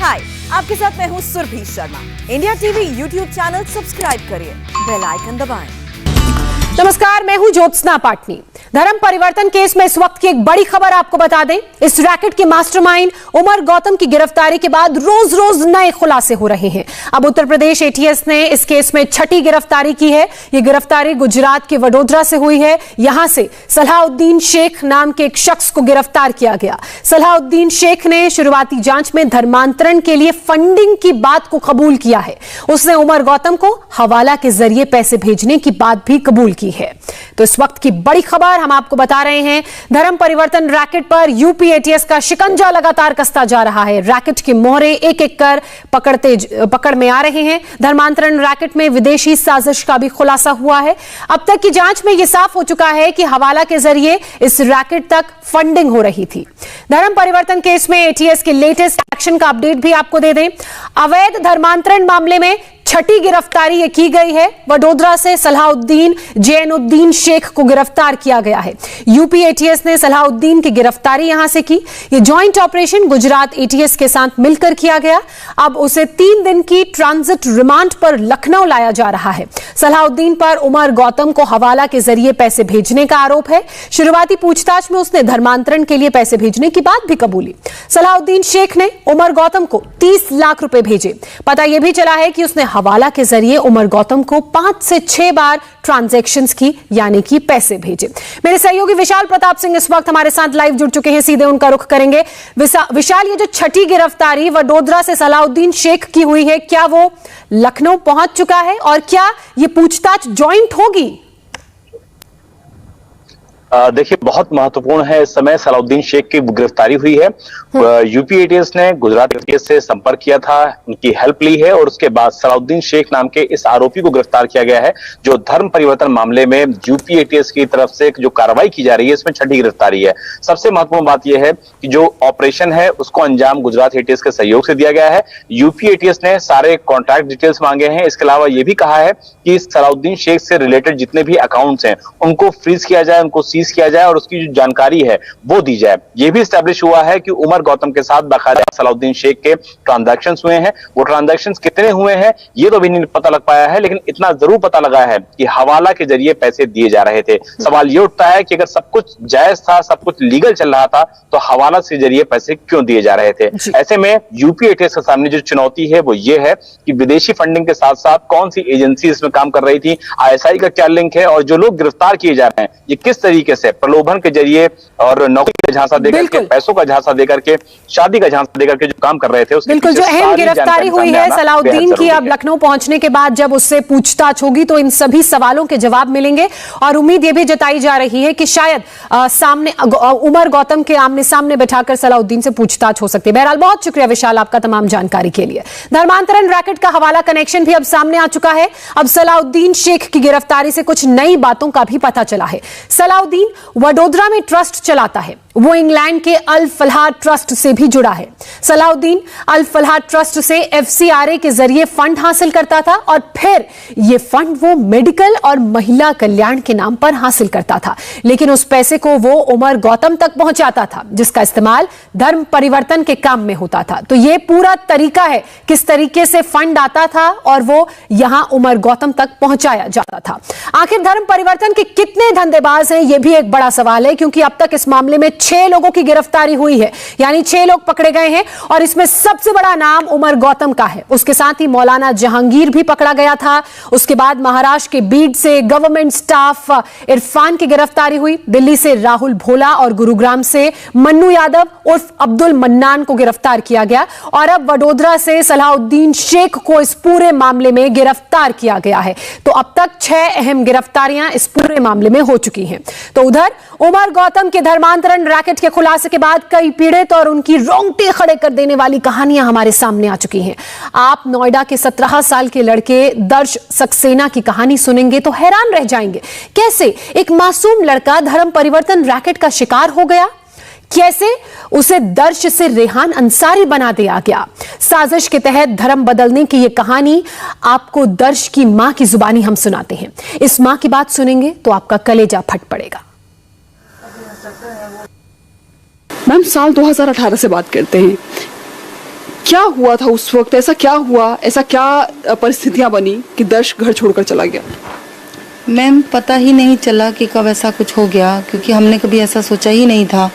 हाय, आपके साथ मैं हूँ Surbhi Sharma. India TV YouTube channel subscribe करिए, बेल आइकन दबाएं। नमस्कार, मैं हूं ज्योत्सना पाटनी। धर्म परिवर्तन केस में इस वक्त की एक बड़ी खबर आपको बता दें। इस रैकेट के मास्टरमाइंड उमर गौतम की गिरफ्तारी के बाद रोज रोज नए खुलासे हो रहे हैं। अब उत्तर प्रदेश एटीएस ने इस केस में छठी गिरफ्तारी की है। यह गिरफ्तारी गुजरात के वडोदरा से हुई है। यहां से सलाहुद्दीन शेख नाम के एक शख्स को गिरफ्तार किया गया। सलाहुद्दीन शेख ने शुरुआती जांच में धर्मांतरण के लिए फंडिंग की बात को कबूल किया है। उसने उमर गौतम को हवाला के जरिए पैसे भेजने की बात भी कबूल की है। तो इस वक्त की बड़ी खबर हम आपको बता रहे हैं। धर्म परिवर्तन रैकेट पर यूपी एटीएस का शिकंजा लगातार कसता जा रहा है। रैकेट के मोहरे एक एक कर पकड़ में आ रहे हैं। धर्मांतरण रैकेट में विदेशी साजिश का भी खुलासा हुआ है। अब तक की जांच में यह साफ हो चुका है कि हवाला के जरिए इस रैकेट तक फंडिंग हो रही थी। धर्म परिवर्तन केस में एटीएस के लेटेस्ट एक्शन का अपडेट भी आपको दे दें। अवैध धर्मांतरण मामले में छठी गिरफ्तारी ये की गई है। वडोदरा से सलाहुद्दीन जैनुद्दीन शेख को गिरफ्तार किया गया है। यूपी एटीएस ने सलाहुद्दीन की गिरफ्तारी यहां से की। ये जॉइंट ऑपरेशन गुजरात एटीएस के साथ मिलकर किया गया। अब उसे 3 दिन की ट्रांजिट रिमांड पर लखनऊ लाया जा रहा है। सलाहुद्दीन पर उमर गौतम को हवाला के जरिए पैसे भेजने का आरोप है। शुरुआती पूछताछ में उसने धर्मांतरण के लिए पैसे भेजने की बात भी कबूली। सलाहुद्दीन शेख ने उमर गौतम को 30 लाख रुपए भेजे। पता यह भी चला है कि उसने हवाला के जरिए उमर गौतम को 5 से 6 बार ट्रांजैक्शंस की, यानी कि पैसे भेजे। मेरे सहयोगी विशाल प्रताप सिंह इस वक्त हमारे साथ लाइव जुड़ चुके हैं। सीधे उनका रुख करेंगे। विशाल, ये जो छठी गिरफ्तारी वडोदरा से सलाहुद्दीन शेख की हुई है, क्या वो लखनऊ पहुंच चुका है और क्या ये पूछताछ जॉइंट होगी? देखिए, बहुत महत्वपूर्ण है। इस समय सलाहुद्दीन शेख की गिरफ्तारी हुई है। यूपी एटीएस ने गुजरात एटीएस से संपर्क किया था, उनकी हेल्प ली है और उसके बाद सलाहुद्दीन शेख नाम के इस आरोपी को गिरफ्तार किया गया है, जो धर्म परिवर्तन मामले में यूपी एटीएस की तरफ से जो कार्रवाई की जा रही है, इसमें छठी गिरफ्तारी है। सबसे महत्वपूर्ण बात यह है कि जो ऑपरेशन है उसको अंजाम गुजरात एटीएस के सहयोग से दिया गया है। यूपी एटीएस ने सारे कॉन्टैक्ट डिटेल्स मांगे हैं। इसके अलावा यह भी कहा है कि सलाहुद्दीन शेख से रिलेटेड जितने भी अकाउंट्स हैं उनको फ्रीज किया जाए, उनको सीज किया जाए और उसकी जो जानकारी है वो दी जाए। यह भी एस्टैब्लिश हुआ है कि उमर गौतम के साथ बाकायदा सलाहुद्दीन शेख के ट्रांजैक्शंस हुए हैं। वो ट्रांजैक्शंस कितने हुए हैं ये तो अभी नहीं पता लग पाया है, लेकिन इतना जरूर पता लगा है कि हवाला के जरिए पैसे दिए जा रहे थे। सवाल ये उठता है कि अगर सब कुछ जायज था, सब कुछ लीगल चल रहा था, तो हवाला के जरिए पैसे क्यों दिए जा रहे थे? ऐसे में यूपी एटीएस के सामने जो चुनौती है वो ये है कि विदेशी फंडिंग के साथ साथ कौन सी एजेंसी इसमें काम कर रही थी, आईएसआई का क्या लिंक है, और जो लोग गिरफ्तार किए जा रहे हैं ये किस तरीके से प्रलोभन के जरिए और नौकरी का झांसा देकर के, पैसों का झांसा देकर के, शादी का झांसा देकर के जो काम कर रहे थे, उसके बिल्कुल जो अहम गिरफ्तारी हुई है सलाहुद्दीन की, अब लखनऊ पहुंचने के बाद जब उससे पूछताछ होगी तो इन सभी सवालों के जवाब मिलेंगे। और उम्मीद यह भी जताई जा रही है कि शायद सामने उमर गौतम के आमने सामने बैठाकर सलाहुद्दीन से पूछताछ हो सकती है। बहरहाल बहुत शुक्रिया विशाल आपका तमाम जानकारी के लिए। धर्मांतरण रैकेट का हवाला कनेक्शन भी अब सामने आ चुका है। अब सलाहुद्दीन शेख की गिरफ्तारी से कुछ नई बातों का भी पता चला है। सलाहुद्दीन वडोदरा में ट्रस्ट चलाता है। वो इंग्लैंड के अल फलाह ट्रस्ट से भी जुड़ा है। सलाहुद्दीन अल फलाह ट्रस्ट से एफसीआरए के जरिए फंड हासिल करता था और फिर ये फंड वो मेडिकल और महिला कल्याण के नाम पर हासिल करता था, लेकिन उस पैसे को वो उमर गौतम तक पहुंचाता था, जिसका इस्तेमाल धर्म परिवर्तन के काम में होता था। तो ये पूरा तरीका है किस तरीके से फंड आता था और वो यहां उमर गौतम तक पहुंचाया जाता था। आखिर धर्म परिवर्तन के कितने धंधेबाज हैं, यह भी एक बड़ा सवाल है, क्योंकि अब तक इस मामले में 6 लोगों की गिरफ्तारी हुई है, यानी 6 लोग पकड़े गए हैं और इसमें सबसे बड़ा नाम उमर गौतम का है। उसके साथ ही मौलाना जहांगीर भी पकड़ा गया था। उसके बाद महाराष्ट्र के बीड से गवर्नमेंट स्टाफ इरफान की गिरफ्तारी हुई। दिल्ली से राहुल भोला और गुरुग्राम से मन्नू यादव उर्फ अब्दुल मन्नान को गिरफ्तार किया गया और अब वडोदरा से सलाहुद्दीन शेख को इस पूरे मामले में गिरफ्तार किया गया है। तो अब तक 6 अहम गिरफ्तारियां इस पूरे मामले में हो चुकी हैं। तो उधर उमर गौतम के धर्मांतरण रैकेट के खुलासे के बाद कई पीड़ित और उनकी रोंगटे खड़े कर देने वाली कहानियां हमारे सामने आ चुकी हैं। आप नोएडा के 17 साल के लड़के दर्श सक्सेना की कहानी सुनेंगे तो हैरान रह जाएंगे। कैसे एक मासूम लड़का धर्म परिवर्तन रैकेट का शिकार हो गया, कैसे उसे दर्श से रेहान अंसारी बना दिया गया। साजिश के तहत धर्म बदलने की यह कहानी आपको दर्श की मां की जुबानी हम सुनाते हैं। इस मां की बात सुनेंगे तो आपका कलेजा फट पड़ेगा। मैम, साल 2018 से बात करते हैं। क्या हुआ था उस वक्त, ऐसा क्या हुआ, ऐसा क्या परिस्थितियां बनी कि दर्श घर छोड़कर चला गया? मैम पता ही नहीं चला कि कब ऐसा कुछ हो गया, क्योंकि हमने कभी ऐसा सोचा ही नहीं था,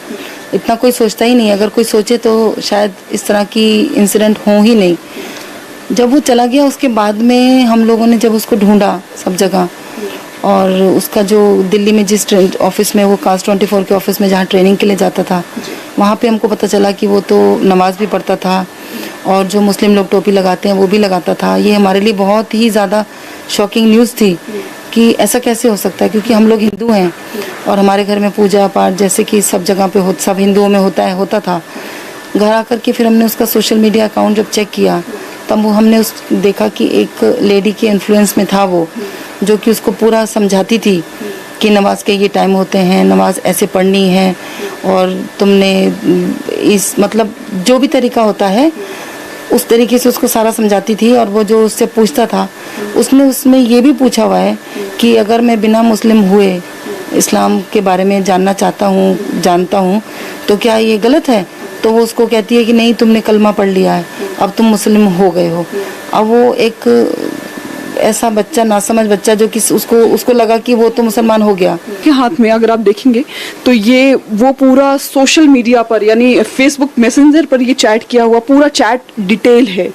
इतना कोई सोचता ही नहीं। अगर कोई सोचे तो शायद इस तरह की इंसिडेंट हो ही नहीं। जब वो चला गया उसके बाद में हम लोगों ने जब उसको ढूंढा सब जगह, और उसका जो दिल्ली में जिस ऑफिस में वो कास्ट 24 के ऑफिस में जहाँ ट्रेनिंग के लिए जाता था, वहाँ पे हमको पता चला कि वो तो नमाज भी पढ़ता था और जो मुस्लिम लोग टोपी लगाते हैं वो भी लगाता था। ये हमारे लिए बहुत ही ज़्यादा शॉकिंग न्यूज़ थी कि ऐसा कैसे हो सकता है, क्योंकि हम लोग हिंदू हैं और हमारे घर में पूजा पाठ जैसे कि सब जगह पे सब हिंदुओं में होता था। घर आकर के फिर हमने उसका सोशल मीडिया अकाउंट जब चेक किया तब वो हमने देखा कि एक लेडी के इन्फ्लुएंस में था वो, जो कि उसको पूरा समझाती थी कि नमाज के ये टाइम होते हैं, नमाज ऐसे पढ़नी है, और तुमने इस मतलब जो भी तरीका होता है उस तरीके से उसको सारा समझाती थी। और वो जो उससे पूछता था उसने उसमें ये भी पूछा हुआ है कि अगर मैं बिना मुस्लिम हुए इस्लाम के बारे में जानता हूँ तो क्या ये गलत है? तो वो उसको कहती है कि नहीं, तुमने कलमा पढ़ लिया है, अब तुम मुस्लिम हो गए हो। अब वो एक ऐसा बच्चा, नासमझ बच्चा, जो कि उसको लगा कि वो तो मुसलमान हो गया। के हाथ में अगर आप देखेंगे तो ये वो पूरा सोशल मीडिया पर यानी फेसबुक मैसेंजर पर ये चैट किया हुआ पूरा चैट डिटेल है,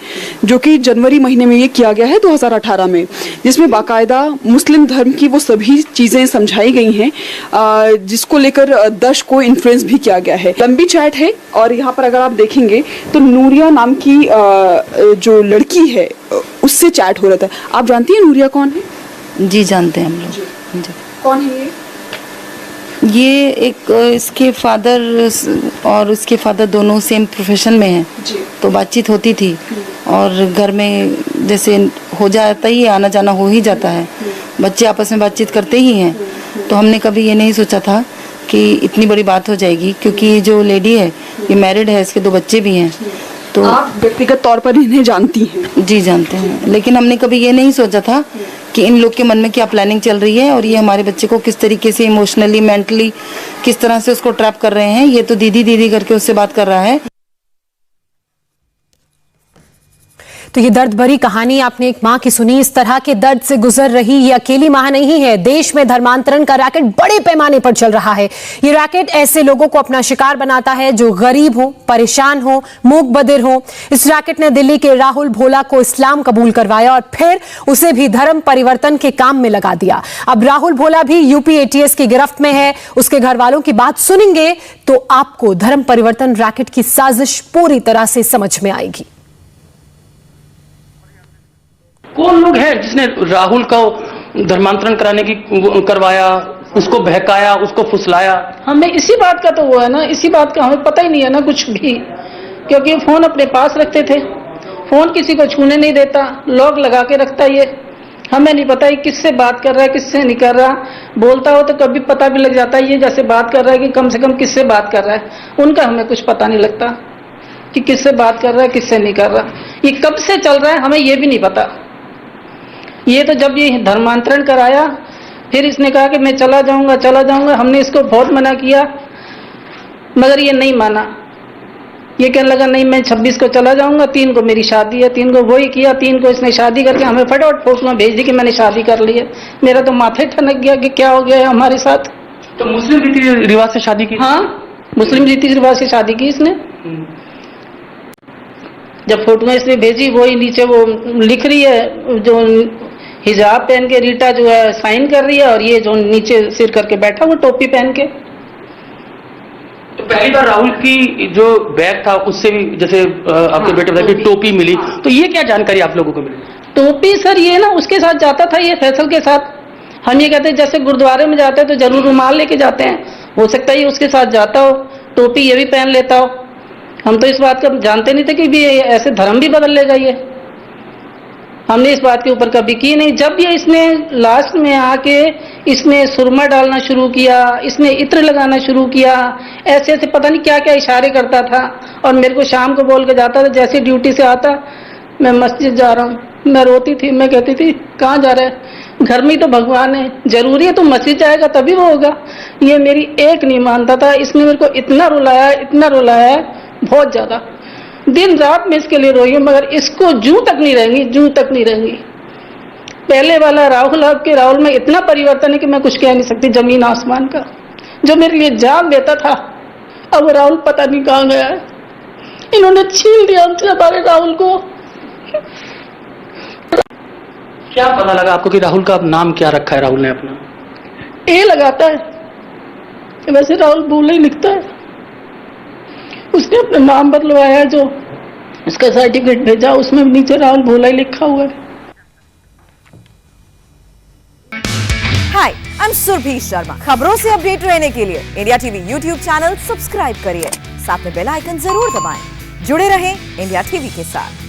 जो कि जनवरी महीने में ये किया गया है 2018 में, जिसमें बाकायदा मुस्लिम धर्म की वो सभी चीज़ें समझाई गई हैं, जिसको लेकर दर्श को इन्फ्लुएंस भी किया गया है। लंबी चैट है और यहाँ पर अगर आप देखेंगे तो नूरिया नाम की जो लड़की है उससे चैट हो रहा था। आप जानती हैं नूरिया कौन है? जी जानते हैं हम लोग। जी। कौन है ये एक इसके फादर और उसके फादर दोनों सेम प्रोफेशन में हैं, तो बातचीत होती थी और घर में जैसे हो जाता ही, आना जाना हो ही जाता है, बच्चे आपस में बातचीत करते ही हैं। तो हमने कभी ये नहीं सोचा था कि इतनी बड़ी बात हो जाएगी, क्योंकि ये जो लेडी है ये मैरिड है, इसके 2 बच्चे भी हैं। तो आप व्यक्तिगत तौर पर इन्हें जानती हैं? जी जानते हैं, लेकिन हमने कभी ये नहीं सोचा था कि इन लोग के मन में क्या प्लानिंग चल रही है और ये हमारे बच्चे को किस तरीके से इमोशनली, मेंटली किस तरह से उसको ट्रैप कर रहे हैं। ये तो दीदी करके उससे बात कर रहा है। तो ये दर्द भरी कहानी आपने एक मां की सुनी। इस तरह के दर्द से गुजर रही ये अकेली मां नहीं है। देश में धर्मांतरण का रैकेट बड़े पैमाने पर चल रहा है। ये रैकेट ऐसे लोगों को अपना शिकार बनाता है जो गरीब हो, परेशान हो, मूक बधिर हो। इस रैकेट ने दिल्ली के राहुल भोला को इस्लाम कबूल करवाया और फिर उसे भी धर्म परिवर्तन के काम में लगा दिया। अब राहुल भोला भी यूपी एटीएस की गिरफ्त में है। उसके घर वालों की बात सुनेंगे तो आपको धर्म परिवर्तन रैकेट की साजिश पूरी तरह से समझ में आएगी। कौन लोग हैं जिसने राहुल को धर्मांतरण करवाया, उसको बहकाया, उसको फुसलाया? हमें इसी बात का तो वो है ना, इसी बात का हमें पता ही नहीं है ना कुछ भी, क्योंकि फोन अपने पास रखते थे, फोन किसी को छूने नहीं देता, लॉक लगा के रखता। ये हमें नहीं पता ये किससे बात कर रहा है, किससे नहीं कर रहा। बोलता हो तो कभी पता भी लग जाता है ये जैसे बात कर रहा है कि कम से कम किससे बात कर रहा है। उनका हमें कुछ पता नहीं लगता कि किससे बात कर रहा है, किससे नहीं कर रहा। ये कब से चल रहा है हमें ये भी नहीं पता। ये तो जब ये धर्मांतरण कराया फिर इसने कहा कि मैं चला जाऊंगा। हमने इसको बहुत मना किया मगर ये नहीं माना। ये कहने लगा नहीं मैं 26 को चला जाऊंगा, 3 को मेरी शादी है। 3 को वही किया, 3 को इसने शादी करके हमें फटाफट फोटो भेज दी कि मैंने शादी कर ली है। मेरा तो माथे ठनक गया कि क्या हो गया है हमारे साथ। तो मुस्लिम रीति रिवाज से शादी की? हाँ, मुस्लिम रीति रिवाज से शादी की इसने। जब फोटो इसने भेजी वही नीचे वो लिख रही है, जो हिजाब पहन के रीटा जो है साइन कर रही है, और ये जो नीचे सिर करके बैठा वो टोपी पहन के। तो पहली बार राहुल की जो बैग था उससे भी जैसे आपके बेटे बताया कि टोपी मिली, तो ये क्या जानकारी आप लोगों को मिली? टोपी सर ये ना उसके साथ जाता था, ये फैसल के साथ। हम ये कहते हैं जैसे गुरुद्वारे में जाते हैं तो जरूर रुमाल लेके जाते हैं, हो सकता है ये उसके साथ जाता हो, टोपी ये भी पहन लेता हो। हम तो इस बात को जानते नहीं थे कि भी ऐसे धर्म भी बदल लेगा ये। हमने इस बात के ऊपर कभी की नहीं। जब ये इसने लास्ट में आके इसने सुरमा डालना शुरू किया, इसने इत्र लगाना शुरू किया, ऐसे ऐसे पता नहीं क्या क्या इशारे करता था, और मेरे को शाम को बोल के जाता था जैसे ड्यूटी से आता मैं मस्जिद जा रहा हूँ। मैं रोती थी, मैं कहती थी कहाँ जा रहा है, घर में ही तो भगवान है, जरूरी है तो मस्जिद जाएगा तभी वो होगा। ये मेरी एक नहीं मानता था। इसने मेरे को इतना रुलाया बहुत ज्यादा। दिन रात मैं इसके लिए रोई हूँ, मगर इसको जूं तक नहीं रहेंगी, जूं तक नहीं रहेंगी। पहले वाला राहुल, अब के राहुल में इतना परिवर्तन है कि मैं कुछ कह नहीं सकती, जमीन आसमान का। जो मेरे लिए जान देता था, अब वो राहुल पता नहीं कहाँ गया है। इन्होंने छीन दिया हमसे हमारे राहुल को। क्या पता लगा आपको कि राहुल का नाम क्या रखा है राहुल ने अपना? ए लगाता है, वैसे राहुल भूल ही लिखता है। उसने अपना नाम बदलवाया है, जो उसका सर्टिफिकेट भेजा उसमें नीचे राहुल भोला ही लिखा हुआ है। हाय, आई एम सुरभि शर्मा। खबरों से अपडेट रहने के लिए India TV YouTube channel subscribe करिए, साथ में बेल आइकन जरूर दबाएं। जुड़े रहें इंडिया टीवी के साथ।